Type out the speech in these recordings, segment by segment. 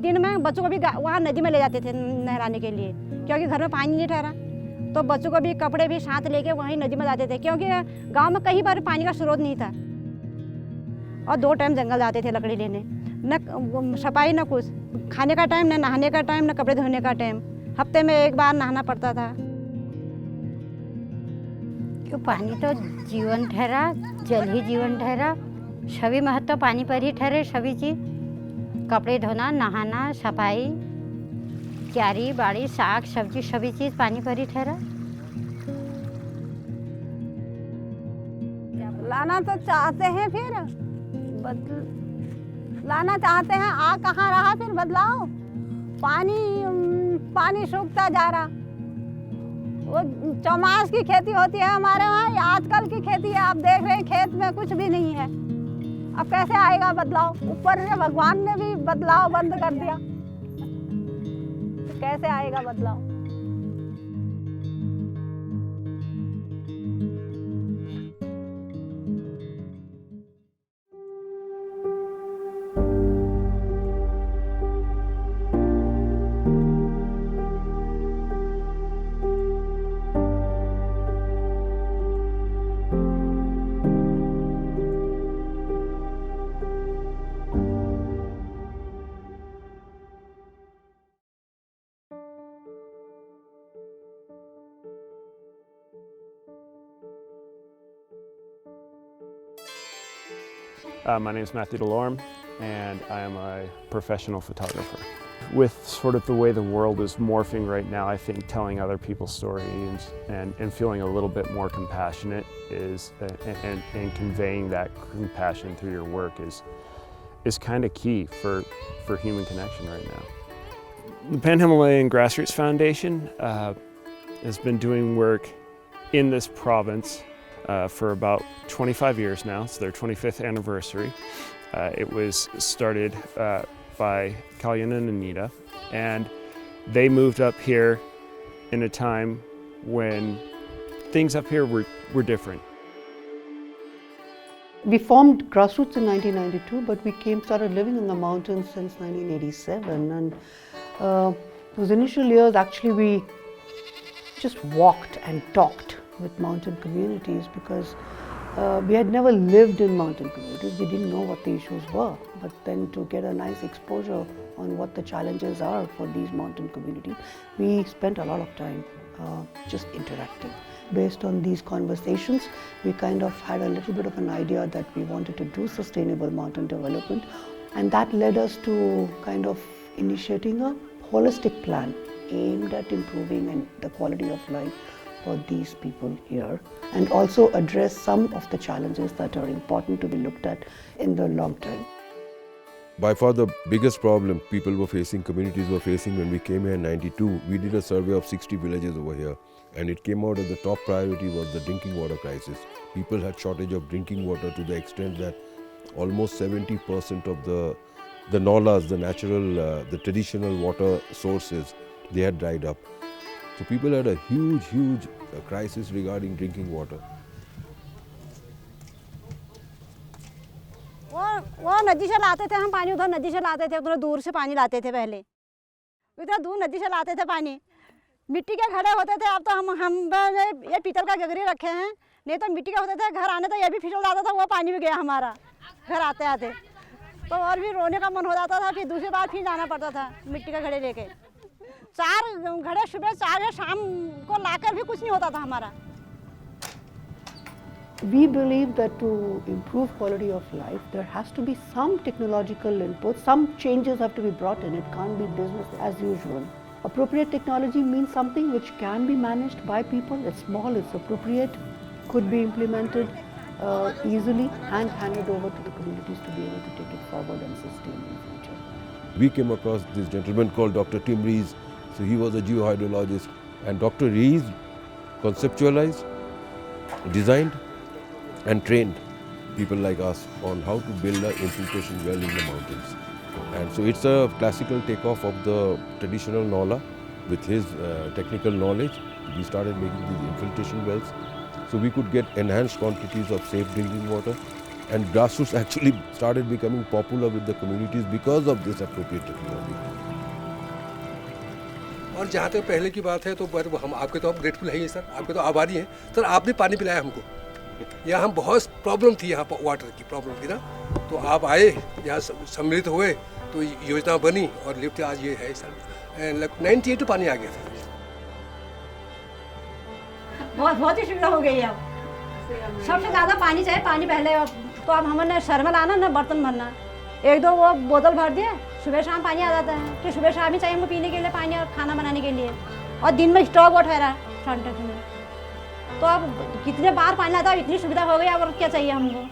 दिन में बच्चों को भी वहाँ नदी में ले जाते थे नहलाने के लिए, क्योंकि घर में पानी नहीं ठहरा। तो बच्चों को भी कपड़े भी साथ लेके वहीं नदी में जाते थे, क्योंकि गांव में कहीं पर पानी का स्रोत नहीं था। और 2 टाइम जंगल जाते थे लकड़ी लेने, न सफाई न कुछ, खाने का टाइम, न नहाने का टाइम, न कपड़े धोने का टाइम। हफ्ते में 1 बार नहाना पड़ता था। क्यों पानी तो जीवन ठहरा, जल ही जीवन ठहरा। सभी महत्व पानी पर ही ठहरे, सभी चीज़, कपड़े धोना, नहाना, सफाई, क्यारी बाड़ी, साग सब्जी, सभी चीज़ पानी पर ही ठहरा। लाना तो चाहते हैं, फिर लाना चाहते हैं, आ कहाँ रहा फिर बदलाव। पानी सूखता जा रहा। वो चौमास की खेती होती है हमारे वहाँ, आजकल की खेती है, आप देख रहे हैं खेत में कुछ भी नहीं है। अब कैसे आएगा बदलाव? ऊपर से भगवान ने भी बदलाव बंद कर दिया, कैसे आएगा बदलाव? My name is Matthew DeLorme, and I am a professional photographer. With sort of the way the world is morphing right now, I think telling other people's stories and feeling a little bit more compassionate and conveying that compassion through your work is kind of key for human connection right now. The Pan-Himalayan Grassroots Foundation has been doing work in this province for about 25 years now. It's their 25th anniversary. It was started by Kalyan and Anita, and they moved up here in a time when things up here were different. We formed Grassroots in 1992, but we started living in the mountains since 1987. And those initial years, actually, we just walked and talked with mountain communities because we had never lived in mountain communities. We didn't know what the issues were. But then to get a nice exposure on what the challenges are for these mountain communities, we spent a lot of time just interacting. Based on these conversations, we kind of had a little bit of an idea that we wanted to do sustainable mountain development, and that led us to kind of initiating a holistic plan aimed at improving the quality of life for these people here, and also address some of the challenges that are important to be looked at in the long term. By far the biggest problem people were facing, communities were facing when we came here in 92, we did a survey of 60 villages over here, and it came out that the top priority was the drinking water crisis. People had shortage of drinking water to the extent that almost 70% of the nalas, the natural, the traditional water sources, they had dried up. So people had a huge crisis regarding drinking water. वो नदी से लाते थे हम पानी, उधर नदी से लाते थे, उधर दूर से पानी लाते थे। पहले इधर दूर नदी से लाते थे पानी, मिट्टी के घड़े होते थे। अब तो हम ये पीतल का गगरी रखे हैं, नहीं तो मिट्टी के होते थे। घर आने तो ये भी फिसल जाता था, वो पानी भी गया हमारा घर आते आते। तो और भी रोने का मन हो जाता था, फिर दूसरी बार फिर जाना पड़ता था मिट्टी के घड़े लेके। 4 घड़े सुबह 4 या शाम को लाकर भी कुछ नहीं होता था हमारा। We believe that to improve quality of life, there has to be some technological input, some changes have to be brought in. It can't be business as usual. Appropriate technology means something which can be managed by people. It's small, it's appropriate, could be implemented easily and handed over to the communities to be able to take it forward and sustain in the future. We came across this gentleman called Dr. Tim Rees. So he was a geohydrologist, and Dr. Rees conceptualized, designed and trained people like us on how to build an infiltration well in the mountains. And so it's a classical takeoff of the traditional Nala with his technical knowledge. We started making these infiltration wells so we could get enhanced quantities of safe drinking water And grassroots actually started becoming popular with the communities because of this appropriate technology. और जहाँ तक पहले की बात है तो हम आपके तो ग्रेटफुल है ही सर, आपके तो आभारी हैं सर, आपने पानी पिलाया हमको। यहाँ हम बहुत प्रॉब्लम थी, यहाँ वाटर की प्रॉब्लम थी ना, तो आप आए, यहाँ सम्मिलित हुए तो योजना बनी और लिफ्ट आज ये है सर। 98 पानी आ गया था। बहुत ही सुविधा हो गई है अब। सबसे ज़्यादा पानी चाहिए, पानी पहले। तो अब हमने शर्मा लाना ना बर्तन भरना, एक दो वो बोतल भर दिए, सुबह शाम पानी आ जाता है। तो सुबह शाम ही चाहिए हमको पीने के लिए पानी और खाना बनाने के लिए, और दिन में स्टॉक वो ठहरा ठंडक में। तो अब कितने बार पानी आता है, इतनी सुविधा हो गई, अब और क्या चाहिए हमको।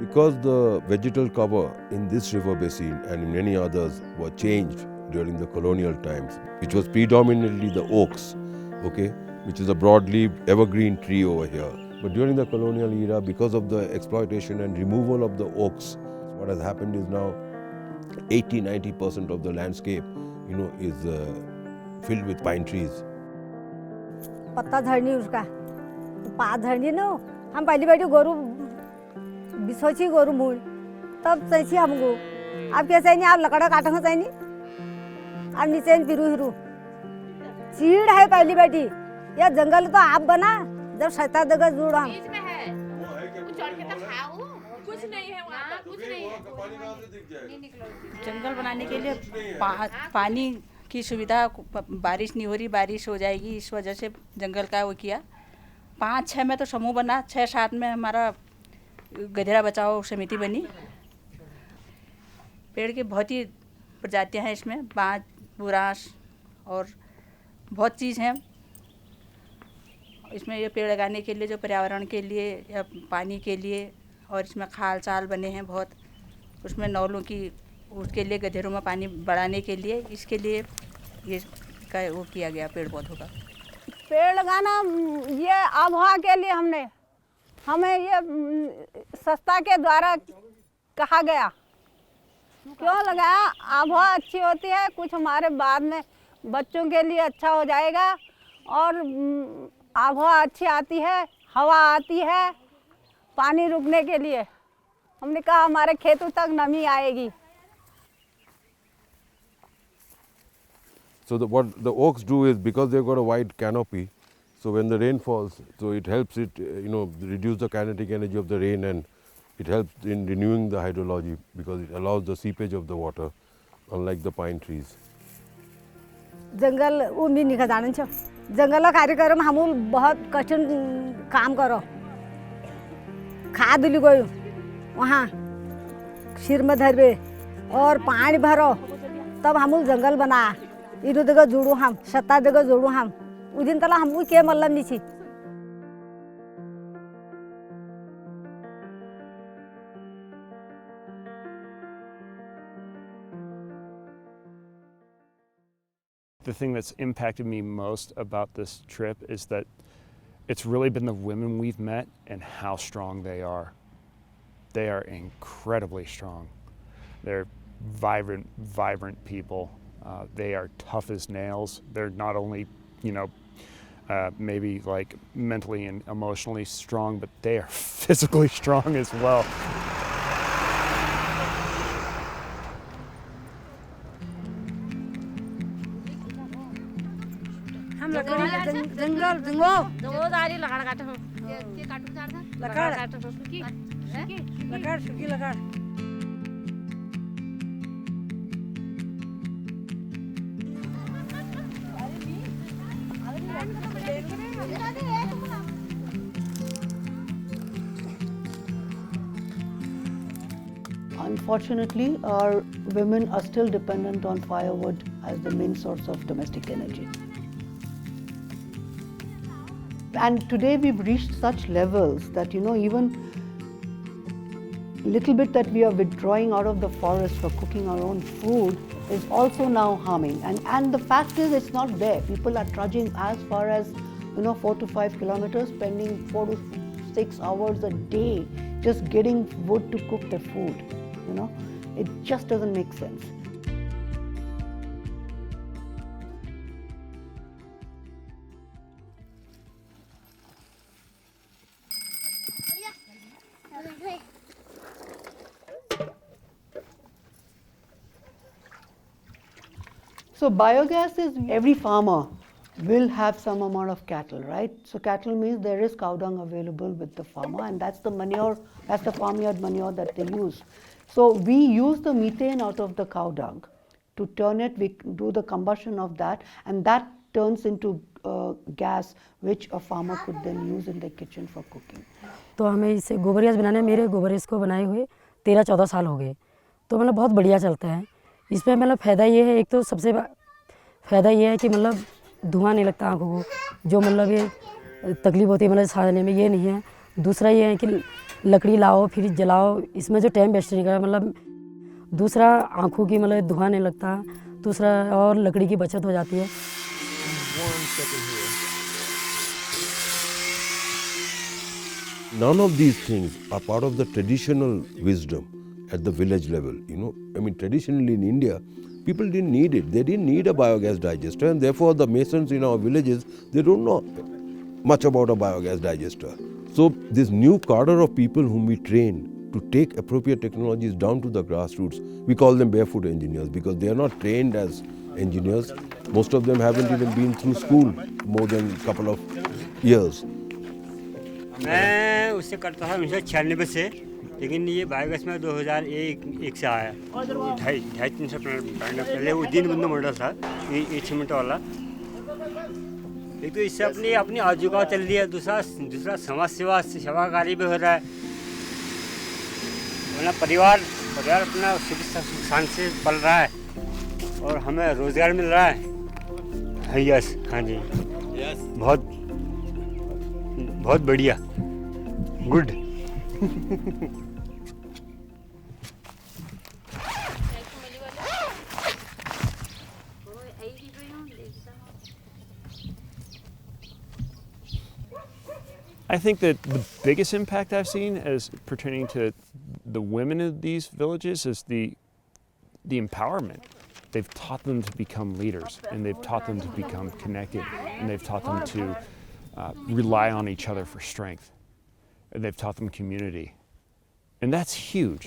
Because the vegetal cover in this river basin and in many others were changed during the colonial times, which was predominantly the oaks, okay, which is a broad-leaved evergreen tree over here. But during the colonial era, because of the exploitation and removal of the oaks, what has happened is now 80-90% of the landscape, is filled with pine trees. पत्ता झड़नी उसका, पात झड़नी ना, हम पहली बैठी गोरू बिसोची गोरू मूल, तब चाहिए हमको। अब क्या चाहिए, आप लकड़ा काटेंगे चाहिए, अब नीचे पिरू हिरू चीड़ है पहली बेटी। यह जंगल तो आप बना जब 7 गज जुड़ा। जंगल बनाने के लिए पानी की सुविधा, बारिश नहीं हो रही, बारिश हो जाएगी, इस वजह से जंगल का वो किया। 5-6 में तो समूह बना, 6-7 में हमारा गधेरा बचाओ समिति बनी। पेड़ की बहुत ही प्रजातियां हैं इसमें, बांज, बुरांश और बहुत चीज़ हैं इसमें। ये पेड़ लगाने के लिए जो पर्यावरण के लिए या पानी के लिए, और इसमें खाल चाल बने हैं बहुत, उसमें नौलों की, उसके लिए गधेरों में पानी बढ़ाने के लिए, इसके लिए ये का वो किया गया पेड़ पौधों का। पेड़ लगाना ये आबहवा के लिए हमें ये संस्था के द्वारा कहा गया। क्यों लगाया, आबहवा अच्छी होती है, कुछ हमारे बाद में बच्चों के लिए अच्छा हो जाएगा, और आबहवा अच्छी आती है, हवा आती है, पानी रुकने के लिए। हमने कहा हमारे खेतों तक नमी आएगी। So what the oaks do is, because they've got a wide canopy, so when the rain falls, so it helps it, reduce the kinetic energy of the rain, and it helps in renewing the hydrology because it allows the seepage of the water, unlike the pine trees. जंगल उम्मीद नहीं खजान छ, जंगल कार्यक्रम हमूल बहुत कठिन काम करो। खाद ली गई वहाँ सिर में धरबे और पानी भरो, तब हमूल जंगल बना। इधर जगह जुड़ू हम, 7 जगह जुड़ू हम, उस दिन तला हमू के मल्लम नहीं छी। The thing that's impacted me most about this trip is that it's really been the women we've met and how strong they are. They are incredibly strong. They're vibrant people. They are tough as nails. They're not only, maybe like mentally and emotionally strong, but they are physically strong as well. Unfortunately, our women are still dependent on firewood as the main source of domestic energy. And today we've reached such levels that, even little bit that we are withdrawing out of the forest for cooking our own food is also now harming. And the fact is, it's not there. People are trudging as far as 4 to 5 kilometers, spending 4 to 6 hours a day just getting wood to cook their food. It just doesn't make sense. So biogas is every farmer will have some amount of cattle, right? So cattle means there is cow dung available with the farmer, and that's the manure, that's the farmyard manure that they use. So we use the methane out of the cow dung to turn it, we do the combustion of that, and that turns into gas which a farmer could then use in the kitchen for cooking. तो हमें इससे गोबर gas बनाने, मेरे गोबर gas को बनाए हुए 13-14 साल हो गए, तो मतलब बहुत बढ़िया चलता है। इसमें मतलब फ़ायदा ये है, एक तो सबसे फ़ायदा ये है कि मतलब धुआं नहीं लगता आँखों को, जो मतलब ये तकलीफ़ होती है मतलब साड़ने में, ये नहीं है। दूसरा ये है कि लकड़ी लाओ फिर जलाओ, इसमें जो टाइम वेस्ट नहीं करा, मतलब दूसरा आँखों की मतलब धुआं नहीं लगता, दूसरा और लकड़ी की बचत हो जाती है। None of these things are part of the traditional wisdom at the village level. You know, I mean, traditionally in India, people didn't need it. They didn't need a biogas digester, and therefore the masons in our villages, they don't know much about a biogas digester. So this new cadre of people whom we train to take appropriate technologies down to the grassroots, we call them barefoot engineers because they are not trained as engineers. Most of them haven't even been through school more than a couple of years. मैं उससे करता था 1996 से, लेकिन ये biogas में 2001 से आया, 250-300 पहले वो दिन बंद मॉडल था, ये सीमेंट वाला। एक तो इससे अपनी आजीविका चल रही है, दूसरा समाज सेवा कार्य भी हो रहा है, अपना परिवार अपना सुख शांति से पल रहा है और हमें रोजगार मिल रहा है। यस, हाँ जी, बहुत बढ़िया, good. I think that the biggest impact I've seen as pertaining to the women of these villages is the empowerment. They've taught them to become leaders, and they've taught them to become connected, and they've taught them to rely on each other for strength, and they've taught them community, and that's huge.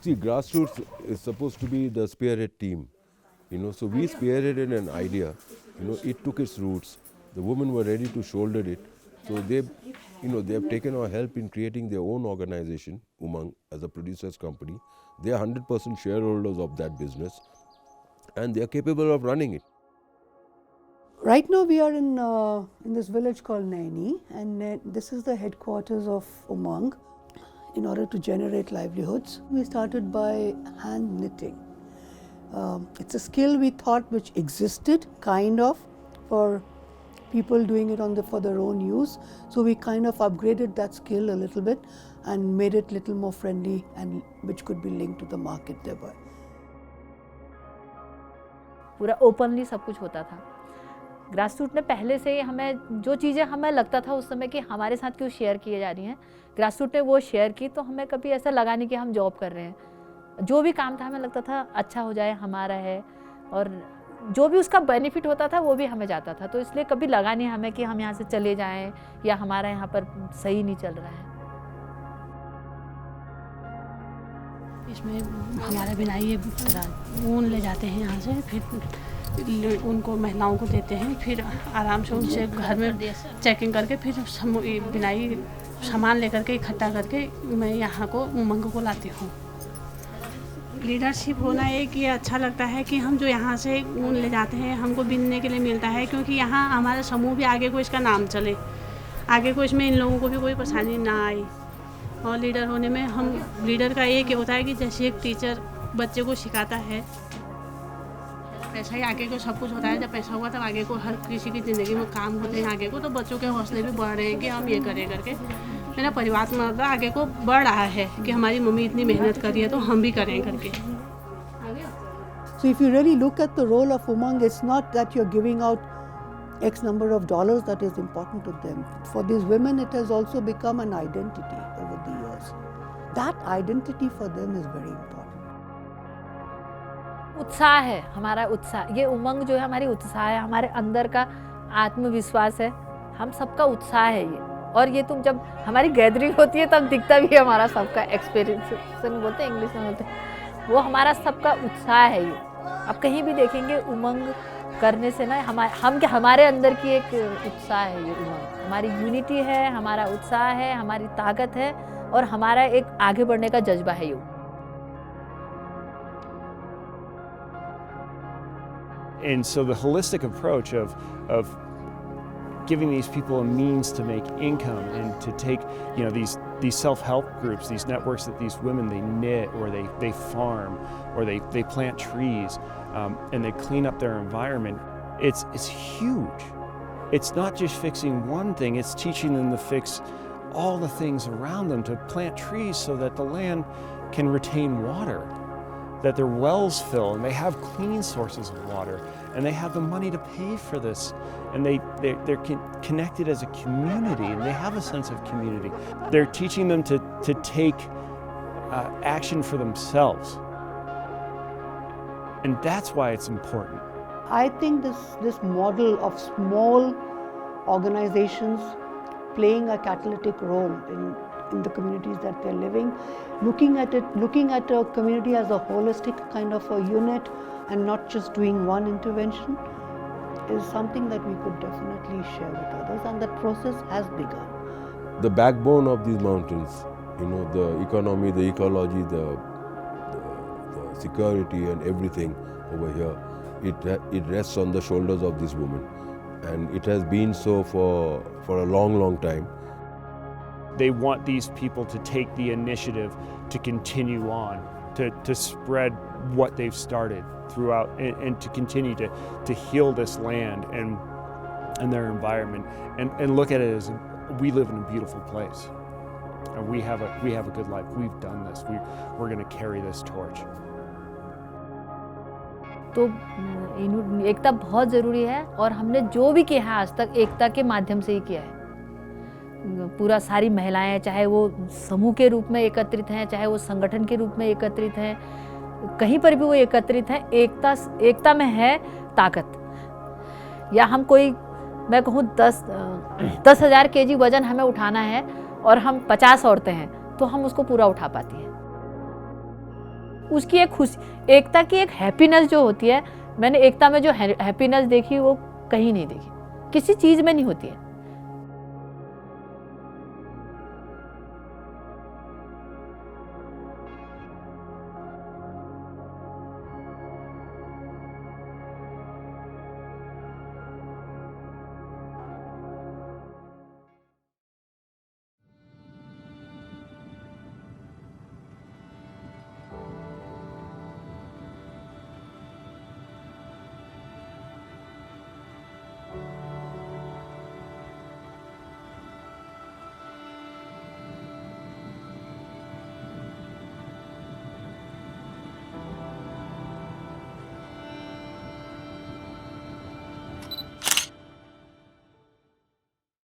See, Grassroots is supposed to be the spearhead team, you know, so we spearheaded an idea, you know, it took its roots, the women were ready to shoulder it, so they have taken our help in creating their own organization, Umang, as a producers company. They are 100% shareholders of that business, and they are capable of running it. Right now we are in this village called Naini, and this is the headquarters of Umang. In order to generate livelihoods, we started by hand knitting. It's a skill we thought which existed kind of for people doing it for their own use. So we kind of upgraded that skill a little bit and made it a little more friendly and which could be linked to the market thereby. पूरा openly सब कुछ होता था। Grassroot ने पहले से ही हमें जो चीज़ें हमें लगता था उस समय कि हमारे साथ क्यों शेयर किए जा रही हैं, ग्रासरूट ने वो शेयर की, तो हमें कभी ऐसा लगा नहीं कि हम जॉब कर रहे हैं। जो भी काम था हमें लगता था अच्छा हो जाए, हमारा है, और जो भी उसका बेनिफिट होता था वो भी हमें जाता था, तो इसलिए कभी लगा नहीं हमें कि हम यहाँ से चले जाएं या हमारा यहाँ पर सही नहीं चल रहा है। इसमें हमारा बिनाई ऊन ले जाते हैं यहाँ से, फिर उनको महिलाओं को देते हैं, फिर आराम से उनसे घर में चेकिंग करके फिर बिनाई सामान लेकर के इकट्ठा करके मैं यहाँ को उमंग को लाती हूँ। लीडरशिप होना एक ये अच्छा लगता है कि हम जो यहाँ से ऊन ले जाते हैं हमको बिनने के लिए मिलता है, क्योंकि यहाँ हमारा समूह भी आगे को इसका नाम चले, आगे को इसमें इन लोगों को भी कोई परेशानी ना आए। और लीडर होने में हम लीडर का एक होता है कि जैसे एक टीचर बच्चे को सिखाता है, पैसा ही आगे को सब कुछ होता है। जब पैसा हुआ तब आगे को हर किसी की ज़िंदगी में काम होते हैं आगे को, तो बच्चों के हौसले भी बढ़ रहे हैं कि हम ये करें करके। मेरा परिवार मतलब आगे को बढ़ रहा है कि हमारी मम्मी इतनी मेहनत कर रही है तो हम भी करें करके। So if you really look at the role of Umang, it's not that you're giving out X number of dollars that is important to them. For these women, it has also become an identity over the years. That identity for them is very important. उत्साह है हमारा, उत्साह, ये उमंग जो है हमारी उत्साह है, हमारे अंदर का आत्मविश्वास है, हम सबका उत्साह है ये। और ये तुम जब हमारी गैदरिंग होती है तब दिखता भी है हमारा सबका एक्सपीरियंस बोलते हैं, इंग्लिश में बोलते हैं, वो हमारा सबका उत्साह है। ये आप कहीं भी देखेंगे, उमंग करने से ना हमारे अंदर की एक उत्साह है, ये उमंग हमारी यूनिटी है, हमारा उत्साह है, हमारी ताकत है और हमारा एक आगे बढ़ने का जज्बा है। ये And so the holistic approach of giving these people a means to make income and to take, you know, these self-help groups, these networks that these women, they knit or they farm or they plant trees and they clean up their environment. It's huge. It's not just fixing one thing, it's teaching them to fix all the things around them, to plant trees so that the land can retain water, that their wells fill and they have clean sources of water and they have the money to pay for this, and they're connected as a community and they have a sense of community. They're teaching them to take action for themselves, and that's why it's important. I think this model of small organizations playing a catalytic role in the communities that they're living, looking at a community as a holistic kind of a unit and not just doing one intervention, is something that we could definitely share with others, and that process has begun. The backbone of these mountains, you know, the economy, the ecology, the security and everything over here, it rests on the shoulders of these women, and it has been so for a long time. They want these people to take the initiative to continue on, to spread what they've started throughout, and to continue to heal this land and their environment, and look at it as we live in a beautiful place and we have a good life. We've done this. We're going to carry this torch. तो एकता बहुत ज़रूरी है, और हमने जो भी किया है आज तक एकता के माध्यम से ही किया है। पूरा सारी महिलाएं, चाहे वो समूह के रूप में एकत्रित हैं, चाहे वो संगठन के रूप में एकत्रित हैं, कहीं पर भी वो एकत्रित हैं, एकता में है ताकत। या हम मैं कहूँ 10,000 kg वजन हमें उठाना है और हम 50 औरतें हैं, तो हम उसको पूरा उठा पाती हैं। उसकी एक खुशी, एकता की एक हैप्पीनेस जो होती है, मैंने एकता में जो हैप्पीनेस देखी वो कहीं नहीं देखी, किसी चीज़ में नहीं होती है।